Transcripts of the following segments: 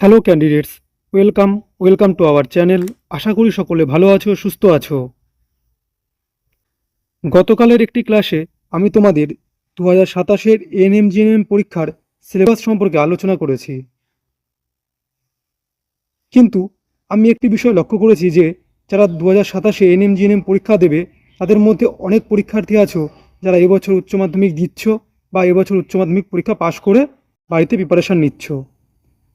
Hello candidates, welcome to our channel. আশা করি সকলে ভালো আছো, সুস্থ আছো। গতকালের একটি ক্লাসে আমি তোমাদের 2027-এর এএনএম-জিএনএম পরীক্ষার সিলেবাস সম্পর্কে আলোচনা করেছি। কিন্তু আমি একটি বিষয় লক্ষ্য করেছি যে যারা 2027-এ এএনএম-জিএনএম পরীক্ষা দেবে তাদের মধ্যে অনেক পরীক্ষার্থী আছো যারা এবছর উচ্চ মাধ্যমিক দিচ্ছ বা এবছর উচ্চ মাধ্যমিক পরীক্ষা পাশ করে বাড়িতে প্রিপারেশান নিচ্ছ।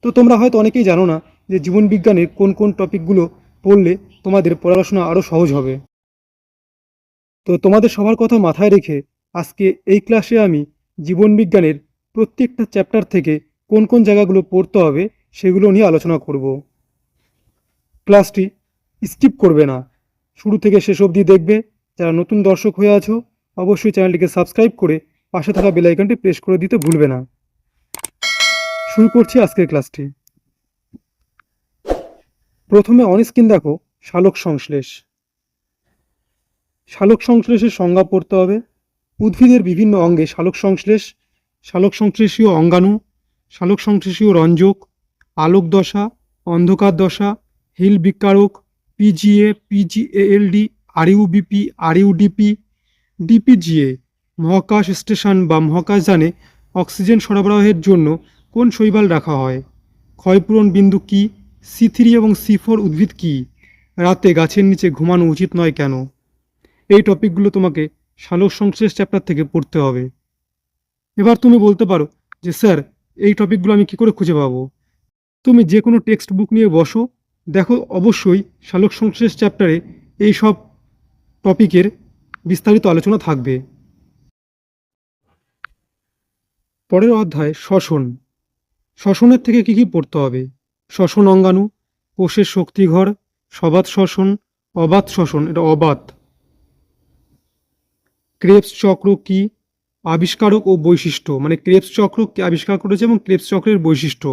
তো তোমরা হয়তো অনেকেই জানো না যে জীবনবিজ্ঞানের কোন কোন টপিকগুলো পড়লে তোমাদের পড়াশোনা আরও সহজ হবে। তো তোমাদের সবার কথা মাথায় রেখে আজকে এই ক্লাসে আমি জীবনবিজ্ঞানের প্রত্যেকটা চ্যাপ্টার থেকে কোন কোন জায়গাগুলো পড়তে হবে সেগুলো নিয়ে আলোচনা করব। ক্লাসটি স্কিপ করবে না, শুরু থেকে শেষ অবধি দেখবে। যারা নতুন দর্শক হয়ে আছো অবশ্যই চ্যানেলটিকে সাবস্ক্রাইব করে পাশে থাকা বেল আইকনটি প্রেস করে দিতে ভুলবে না। শুরু করছি আজকের ক্লাসটি। প্রথমে অনস্ক্রিন দেখো সালোক সংশ্লেষ। সালোক সংশ্লেষের সংজ্ঞা পড়তে হবে। উদ্ভিদের বিভিন্ন অঙ্গে সালোক সংশ্লেষ, সালোক সংশ্লেষীয় অঙ্গাণু, সালোক সংশ্লেষীয় রঞ্জক, আলোক দশা, অন্ধকার দশা, হিল বিকারক, পিজিএ, পিজিএএলডি, আরইউবিপি, আরইউডিপি, ডিপিজিএ, মহাকাশ স্টেশন বা মহাকাশযানে অক্সিজেন সরবরাহের জন্য কোন শৈবাল রাখা হয়, ক্ষয়পূরণ বিন্দু কী, C3 এবং C4 উদ্ভিদ কী, রাতে গাছের নিচে ঘুমানো উচিত নয় কেন। এই টপিকগুলো তোমাকে সালোক সংশ্লেষ চ্যাপ্টার থেকে পড়তে হবে। এবার তুমি বলতে পারো যে স্যার এই টপিকগুলো আমি কী করে খুঁজে পাবো। তুমি যে কোনো টেক্সট বুক নিয়ে বসো, দেখো অবশ্যই সালোক সংশ্লেষ চ্যাপ্টারে এই সব টপিকের বিস্তারিত আলোচনা থাকবে। পরের অধ্যায় শ্বসন। শ্বসনের থেকে কী কী পড়তে হবে? শ্বসন অঙ্গাণু, কোষের শক্তিঘর, সবাত শ্বসন, অবাত শ্বসন, এটা অবাত। ক্রেবস চক্র কি, আবিষ্কারক ও বৈশিষ্ট্য, মানে ক্রেবস চক্র কে আবিষ্কার করেছে এবং ক্রেবস চক্রের বৈশিষ্ট্য।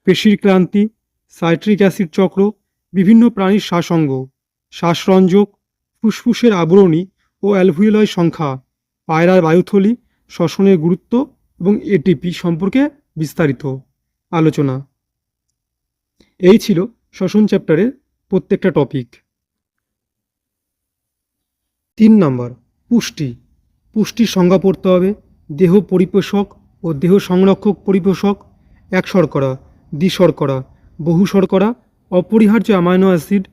পেশির ক্রান্তি, সাইট্রিক অ্যাসিড চক্র, বিভিন্ন প্রাণীর শ্বাসঙ্গ, শ্বাসরঞ্জক, ফুসফুসের আবরণী ও অ্যালভিওলাই সংখ্যা, পায়রার বায়ুথলি, শ্বসনের গুরুত্ব এবং এটিপি সম্পর্কে বিস্তারিত আলোচনা। এই ছিল শ্বসন চ্যাপ্টারের প্রত্যেকটা টপিক। 3 নম্বর পুষ্টি। পুষ্টির সংজ্ঞা পড়তে হবে। দেহ পরিপোষক ও দেহ সংরক্ষক পরিপোষক, এক শর্করা, দ্বিশর্করা, বহু শর্করা, অপরিহার্য অ্যামাইনো অ্যাসিড,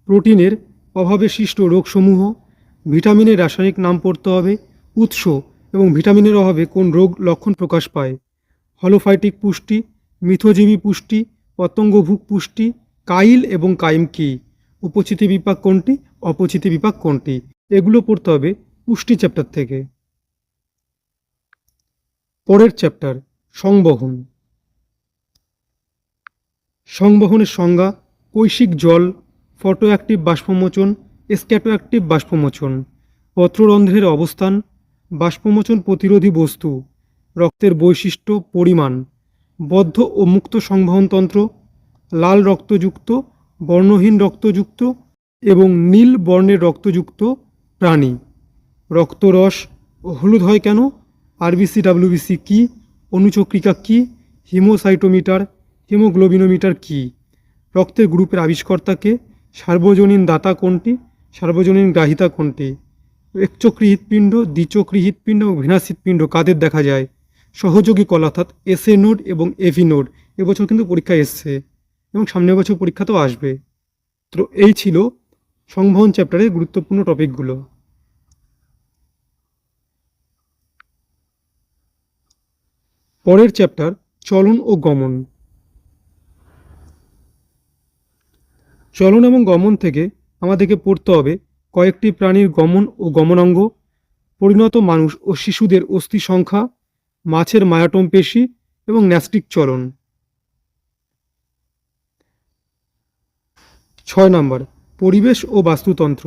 প্রোটিনের অভাবে সৃষ্ট রোগসমূহ, ভিটামিনের রাসায়নিক নাম পড়তে হবে, উৎস এবং ভিটামিনের অভাবে কোন রোগ লক্ষণ প্রকাশ পায়, হলোফাইটিক পুষ্টি, মিথজীবী পুষ্টি, পতঙ্গভুক পুষ্টি, কাইল এবং কাইম কী, উপচিতি বিপাক কোনটি, অপচিতি বিপাক কোনটি, এগুলো পড়তে হবে পুষ্টি চ্যাপ্টার থেকে। পরের চ্যাপ্টার সংবহন। সংবহনের সংজ্ঞা: কৈশিক জল, ফটো অ্যাক্টিভ বাষ্পমোচন, স্ক্যাটো অ্যাক্টিভ বাষ্পমোচন, পত্ররন্ধ্রের অবস্থান, বাষ্পমোচন প্রতিরোধী বস্তু, রক্তের বৈশিষ্ট্য পরিমাণ, বদ্ধ ও মুক্ত সংবহনতন্ত্র, লাল রক্তযুক্ত, বর্ণহীন রক্তযুক্ত এবং নীল বর্ণের রক্তযুক্ত প্রাণী, রক্তরস ও হলুদ হয় কেন, আরবিসি ডাব্লিউবিসি কী, অনুচক্রিকা কী, হিমোসাইটোমিটার, হিমোগ্লোবিনোমিটার কী, রক্তের গ্রুপের আবিষ্কর্তাকে, সার্বজনীন দাতা কোনটি, সার্বজনীন গ্রাহিতা কোনটি, একচক্রী হৃৎপিণ্ড, দ্বিচক্রী হৃৎপিণ্ড এবং ভেনাস হৃৎপিণ্ড কাদের দেখা যায়, সহযোগী কলা অর্থাৎ এসএ নোড এবং এভি নোড এবছর কিন্তু পরীক্ষায় এসছে এবং সামনের বছর পরীক্ষাতেও আসবে। তো এই ছিল সংবহন চ্যাপ্টারের গুরুত্বপূর্ণ টপিকগুলো। পরের চ্যাপ্টার চলন ও গমন। চলন এবং গমন থেকে আমাদেরকে পড়তে হবে কয়েকটি প্রাণীর গমন ও গমনাঙ্গ, পরিণত মানুষ ও শিশুদের অস্থি সংখ্যা, মাছের মায়াটম পেশি এবং ন্যাস্টিক চলন। 6 নম্বর পরিবেশ ও বাস্তুতন্ত্র।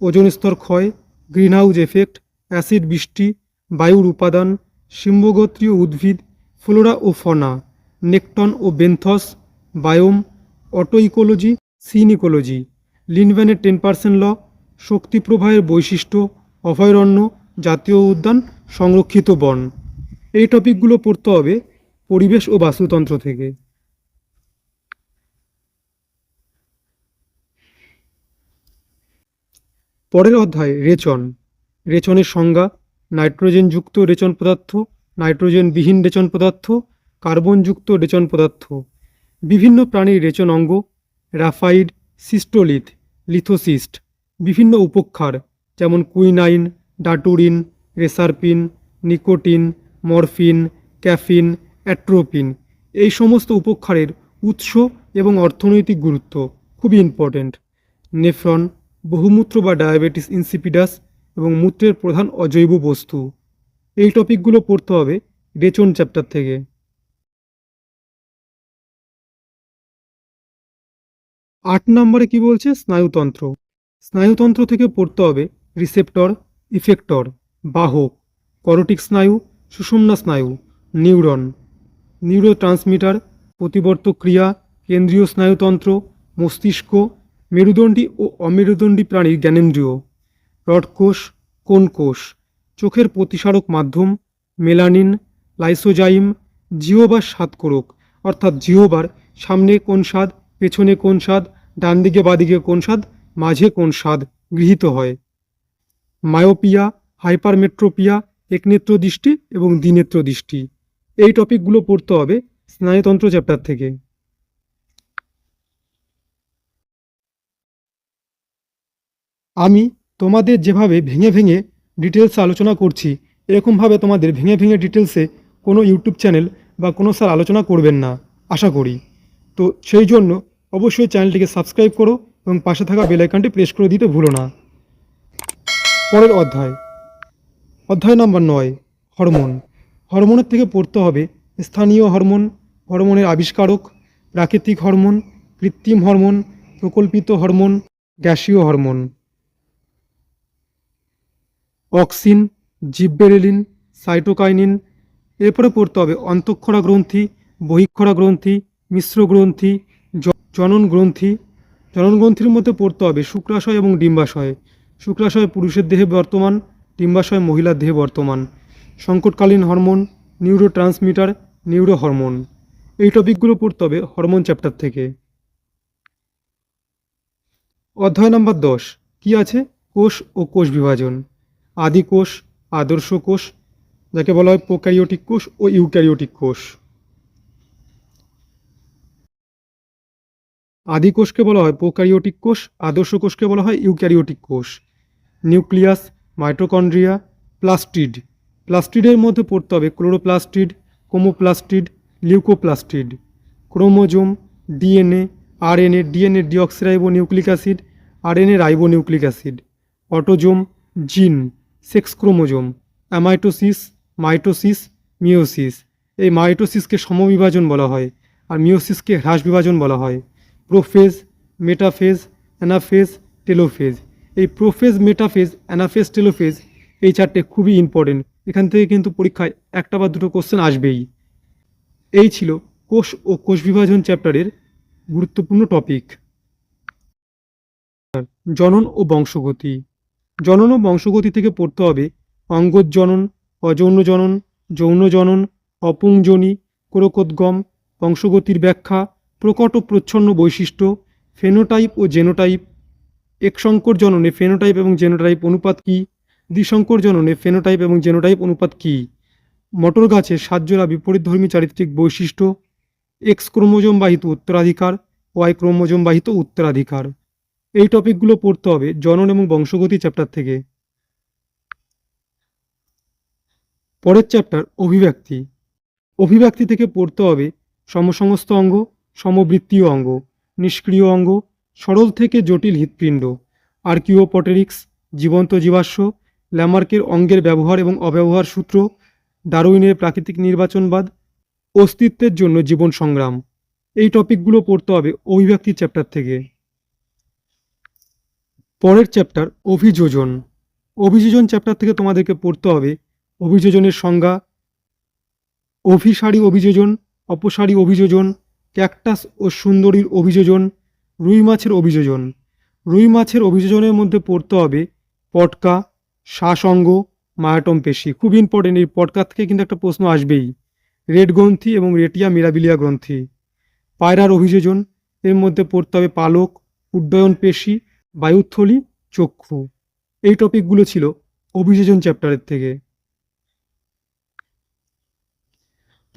ওজোন স্তর ক্ষয়, গ্রিনহাউস এফেক্ট, অ্যাসিড বৃষ্টি, বায়ুর উপাদান, সিম্বগোত্রীয় উদ্ভিদ, ফ্লোরা ও ফনা, নেকটন ও benthos, biome, auto ecology, syn ecology, লিনভ্যানের 10% ল, শক্তি প্রবাহের বৈশিষ্ট্য, অভয়ারণ্য, জাতীয় উদ্যান, সংরক্ষিত বন। এই টপিকগুলো পড়তে হবে পরিবেশ ও বাস্তুতন্ত্র থেকে। পরের অধ্যায় রেচন। রেচনের সংজ্ঞা: নাইট্রোজেনযুক্ত রেচন পদার্থ, নাইট্রোজেনবিহীন রেচন পদার্থ, কার্বনযুক্ত রেচন পদার্থ। বিভিন্ন প্রাণীর রেচন অঙ্গ: রাফাইড, সিস্টোলিথ, লিথোসিস্ট। বিভিন্ন উপক্ষার যেমন quinine, daturine, reserpine, nicotine, morphine, caffeine, atropine. এই সমস্ত উপক্ষারের উৎস এবং অর্থনৈতিক গুরুত্ব খুবই ইম্পর্ট্যান্ট। নেফ্রন, বহুমূত্র বা ডায়াবেটিস ইনসিপিডাস এবং মূত্রের প্রধান অজৈব বস্তু। এই টপিকগুলো পড়তে হবে রেচন চ্যাপ্টার থেকে। 8 নম্বরে কি বলছে? স্নায়ুতন্ত্র। স্নায়ুতন্ত্র থেকে পড়তে হবে রিসেপ্টর, ইফেক্টর, বাহক, করোটিক স্নায়ু, সুষুম্না স্নায়ু, নিউরন, নিউরোট্রান্সমিটার, প্রতিবর্তক ক্রিয়া, কেন্দ্রীয় স্নায়ুতন্ত্র, মস্তিষ্ক, মেরুদণ্ডী ও অমেরুদণ্ডী প্রাণীর জ্ঞানেন্দ্রিয়, রডকোষ, কোন কোষ, চোখের প্রতিসারক মাধ্যম, মেলানিন, লাইসোজাইম, জিহ্বার স্বাদকোরক অর্থাৎ জিহ্বার সামনে কোন স্বাদ, পেছনে কোন স্বাদ, ডান দিকে বাদিকে কোন স্বাদ, মাঝে কোন স্বাদ গৃহীত হয়। মায়োপিয়া, হাইপারমেট্রোপিয়া, একনেত্র দৃষ্টি এবং দ্বিনেত্র দৃষ্টি। এই টপিকগুলো পড়তে হবে স্নায়ুতন্ত্র চ্যাপ্টার থেকে। আমি তোমাদের যেভাবে ভেঙে ভেঙে ডিটেলসে আলোচনা করছি, এরকমভাবে তোমাদের ভেঙে ভেঙে ডিটেলসে কোনো ইউটিউব চ্যানেল বা কোনো স্যার আলোচনা করবেন না আশা করি। তো সেই জন্য অবশ্যই চ্যানেলটিকে সাবস্ক্রাইব করো এবং পাশে থাকা বেল আইকনটি প্রেস করে দিতে ভুলো না। পরের অধ্যায়, অধ্যায় নাম্বার 9, হরমোন। হরমোনের থেকে পড়তে হবে স্থানীয় হরমোন, হরমোনের আবিষ্কারক, প্রাকৃতিক হরমোন, কৃত্রিম হরমোন, প্রকল্পিত হরমোন, গ্যাসীয় হরমোন। Auxin, জিববেরেলিন, cytokinin. এরপরে পড়তে হবে অন্তঃক্ষরা গ্রন্থি, বহিঃক্ষরা গ্রন্থি, মিশ্র গ্রন্থি, জনন গ্রন্থি। জনন গ্রন্থির মধ্যে পড়তে হবে শুক্রাশয় এবং ডিম্বাশয়। শুক্রাশয় পুরুষের দেহে বর্তমান, ডিম্বাশয় মহিলার দেহে বর্তমান। সংকটকালীন hormone, neurotransmitter, neurohormone. এই টপিকগুলো পড়তে হবে হরমোন চ্যাপ্টার থেকে। অধ্যায় নাম্বার 10 কি আছে? কোষ ও কোষ বিভাজন। আদি কোষ, আদর্শ কোষ, যাকে বলা হয় প্রোক্যারিওটিক কোষ ও ইউক্যারিওটিক কোষ। আদি কোষকে বলা হয় প্রোক্যারিওটিক কোষ, আদর্শ কোষকে বলা হয় ইউক্যারিওটিক কোষ। Nucleus, mitochondria, plastid. প্লাস্টিডের মধ্যে পড়তে হবে chloroplastid, chromoplastid, leucoplastid. Chromosome, DNA, RNA, DNA deoxyribonucleic acid, RNA ribonucleic acid. Autosome, gene, sex chromosome. Amitosis, mitosis, meiosis. এই মাইটোসিসকে সমবিভাজন বলা হয় আর মিওসিসকে হ্রাস বিভাজন বলা হয়। Prophase, metaphase, anaphase, telophase. এই প্রোফেজ, মেটাফেজ, অ্যানাফেজ, টেলোফেজ এই চারটে খুবই ইম্পর্টেন্ট। এখান থেকে কিন্তু পরীক্ষায় একটা বা দুটো কোশ্চেন আসবেই। এই ছিল কোষ ও কোষ বিভাজন চ্যাপ্টারের গুরুত্বপূর্ণ টপিক। জনন ও বংশগতি। জনন ও বংশগতি থেকে পড়তে হবে অঙ্গজ জনন, অযৌন জনন, যৌন জনন, অপুংজনী, ক্রোকোদ্গম, বংশগতির ব্যাখ্যা, প্রকট ও প্রচ্ছন্ন বৈশিষ্ট্য, ফেনোটাইপ ও জেনোটাইপ। একসংকর জননে ফেনোটাইপ এবং জেনোটাইপ অনুপাত কী? দ্বিসংকর জননে ফেনোটাইপ এবং জেনোটাইপ অনুপাত কী? মটর গাছের 7 জোড়া বিপরীতধর্মী চারিত্রিক বৈশিষ্ট্য। এক্স ক্রোমোজোম বাহিত উত্তরাধিকার, ওয়াই ক্রোমোজোম বাহিত উত্তরাধিকার। এই টপিকগুলো পড়তে হবে জনন এবং বংশগতি চ্যাপ্টার থেকে। পরের চ্যাপ্টার অভিব্যক্তি। অভিব্যক্তি থেকে পড়তে হবে সমসংস্থ অঙ্গ, সমবৃত্তীয় অঙ্গ, নিষ্ক্রিয় অঙ্গ, সরল থেকে জটিল হৃৎপিণ্ড, আর্কিওপটেরিক্স, জীবন্ত জীবাশ্ম, ল্যামার্কের অঙ্গের ব্যবহার এবং অব্যবহার সূত্র, ডারউইনের প্রাকৃতিক নির্বাচনবাদ, অস্তিত্বের জন্য জীবন সংগ্রাম। এই টপিকগুলো পড়তে হবে অভিব্যক্তি চ্যাপ্টার থেকে। পরের চ্যাপ্টার অভিযোজন। অভিযোজন চ্যাপ্টার থেকে তোমাদেরকে পড়তে হবে অভিযোজনের সংজ্ঞা, অভিসারী অভিযোজন, অপসারী অভিযোজন, ক্যাকটাস ও সুন্দরীর অভিযোজন, রুই মাছের অভিযোজন। রুই মাছের অভিযোজনের মধ্যে পড়তে হবে পটকা, শ্বাস অঙ্গ, মায়াটম পেশি। খুব ইম্পর্টেন্ট, এই পটকা থেকে কিন্তু একটা প্রশ্ন আসবেই। রেড গ্রন্থি এবং রেটিয়া মিরাবিলিয়া গ্রন্থি। পায়রার অভিযোজন, এর মধ্যে পড়তে হবে পালক, উড্ডয়ন পেশি, বায়ুথলি, চক্ষু। এই টপিকগুলো ছিল অভিযোজন চ্যাপ্টারের থেকে।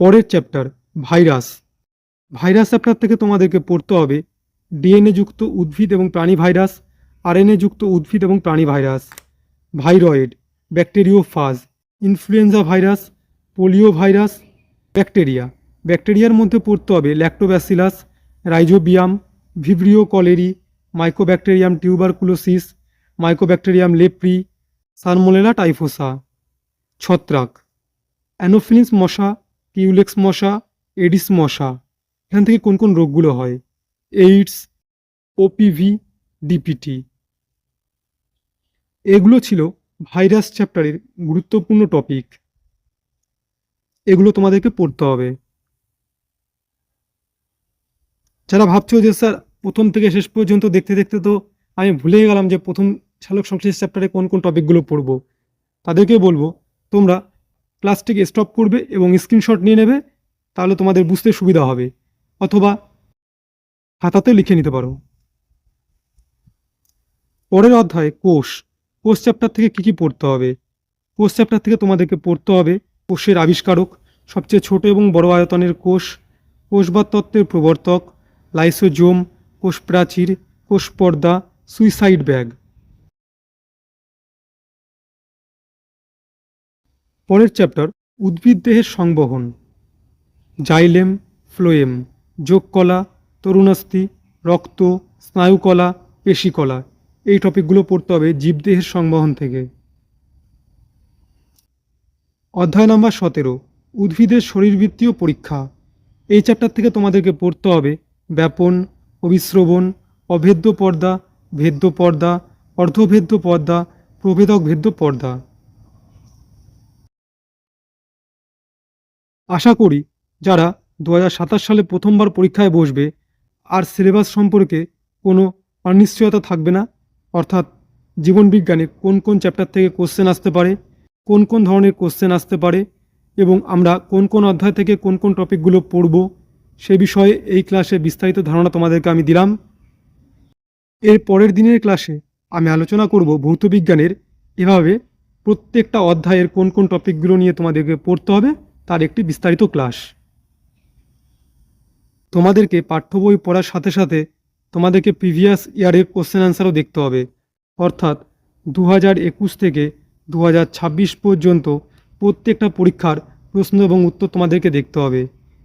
পরের চ্যাপ্টার ভাইরাস। ভাইরাস চ্যাপ্টার থেকে তোমাদেরকে পড়তে হবে ডিএনএ যুক্ত উদ্ভিদ এবং প্রাণী ভাইরাস, আরএনএ যুক্ত উদ্ভিদ এবং প্রাণী virus, viroid, bacteriophage, influenza virus, polio virus, bacteria. ব্যাকটেরিয়ার মধ্যে পড়তে হবে lactobacillus, rhizobium, vibrio cholerae, mycobacterium tuberculosis, mycobacterium leprae, salmonella typhosa. ছত্রাক, অ্যানোফিলিস মশা, কিউলেক্স মশা, এডিস মশা। এখান থেকে কোন কোন রোগগুলো হয়? AIDS, OPV, DPT. এগুলো ছিল ভাইরাস চ্যাপ্টারের গুরুত্বপূর্ণ টপিক। এগুলো তোমাদেরকে পড়তে হবে। যারা ভাবছো যে স্যার প্রথম থেকে শেষ পর্যন্ত দেখতে দেখতে তো আমি ভুলে গেলাম যে প্রথম সালোক সংশ্লেষ চ্যাপ্টারে কোন কোন টপিকগুলো পড়বো, তাদেরকে বলবো তোমরা ক্লাসটিকে স্টপ করবে এবং স্ক্রিনশট নিয়ে নেবে, তাহলে তোমাদের বুঝতে সুবিধা হবে, অথবা খাতাতেও লিখে নিতে পারো। পরের অধ্যায়ে কোষ। কোষ চ্যাপ্টার থেকে কী কী পড়তে হবে? কোষ চ্যাপ্টার থেকে তোমাদেরকে পড়তে হবে কোষের আবিষ্কারক, সবচেয়ে ছোট এবং বড় আয়তনের কোষ, কোষবাদ তত্ত্বের প্রবর্তক, লাইসোজোম, কোষ প্রাচীর, কোষ পর্দা, সুইসাইড ব্যাগ। পরের চ্যাপ্টার উদ্ভিদ দেহের সংবহন। জাইলেম, ফ্লোয়েম, যোগকলা, তরুণাস্থি, রক্ত, স্নায়ুকলা, পেশিকলা। এই টপিকগুলো পড়তে হবে জীবদেহের সংবহন থেকে। অধ্যায় নম্বর 17 উদ্ভিদের শরীরবৃত্তীয় পরীক্ষা। এই চ্যাপ্টার থেকে তোমাদেরকে পড়তে হবে ব্যাপন, অভিস্রবণ, অভেদ্য পর্দা, ভেদ্য পর্দা, অর্ধভেদ্য পর্দা, প্রভেদক ভেদ্য পর্দা। আশা করি যারা 2027 সালে প্রথমবার পরীক্ষায় বসবে আর সিলেবাস সম্পর্কে কোনো অনিশ্চয়তা থাকবে না, অর্থাৎ জীবনবিজ্ঞানে কোন কোন চ্যাপ্টার থেকে কোশ্চেন আসতে পারে, কোন কোন ধরনের কোশ্চেন আসতে পারে এবং আমরা কোন কোন অধ্যায় থেকে কোন কোন টপিকগুলো পড়ব, সে বিষয়ে এই ক্লাসে বিস্তারিত ধারণা তোমাদেরকে আমি দিলাম। এর পরের দিনের ক্লাসে আমি আলোচনা করব ভৌতবিজ্ঞানের এভাবে প্রত্যেকটা অধ্যায়ের কোন কোন টপিকগুলো নিয়ে তোমাদেরকে পড়তে হবে তার একটি বিস্তারিত ক্লাস। তোমাদেরকে পাঠ্য বই পড়ার সাথে সাথে তোমাদেরকে প্রিভিয়াস ইয়ারের কোশ্চেন অ্যান্সারও দেখতে হবে, অর্থাৎ 2021 থেকে 2026 পর্যন্ত প্রত্যেকটা পরীক্ষার প্রশ্ন এবং উত্তর তোমাদেরকে দেখতে হবে।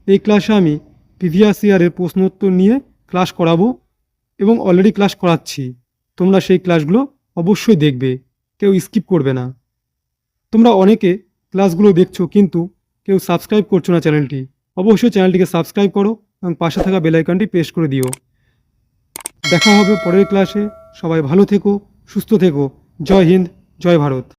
এই ক্লাসে আমি প্রিভিয়াস ইয়ারের প্রশ্ন উত্তর নিয়ে ক্লাস করাবো এবং অলরেডি ক্লাস করাচ্ছি। তোমরা সেই ক্লাসগুলো অবশ্যই দেখবে, কেউ স্কিপ করবে না। তোমরা অনেকে ক্লাসগুলো দেখছো কিন্তু কেউ সাবস্ক্রাইব করছো না চ্যানেলটি। অবশ্যই চ্যানেলটিকে সাবস্ক্রাইব করো এবং পাশে থাকা বেল আইকনটি প্রেস করে দিও। দেখা হবে পরের ক্লাসে। সবাই ভালো থেকো, সুস্থ থেকো। জয় হিন্দ, জয় ভারত।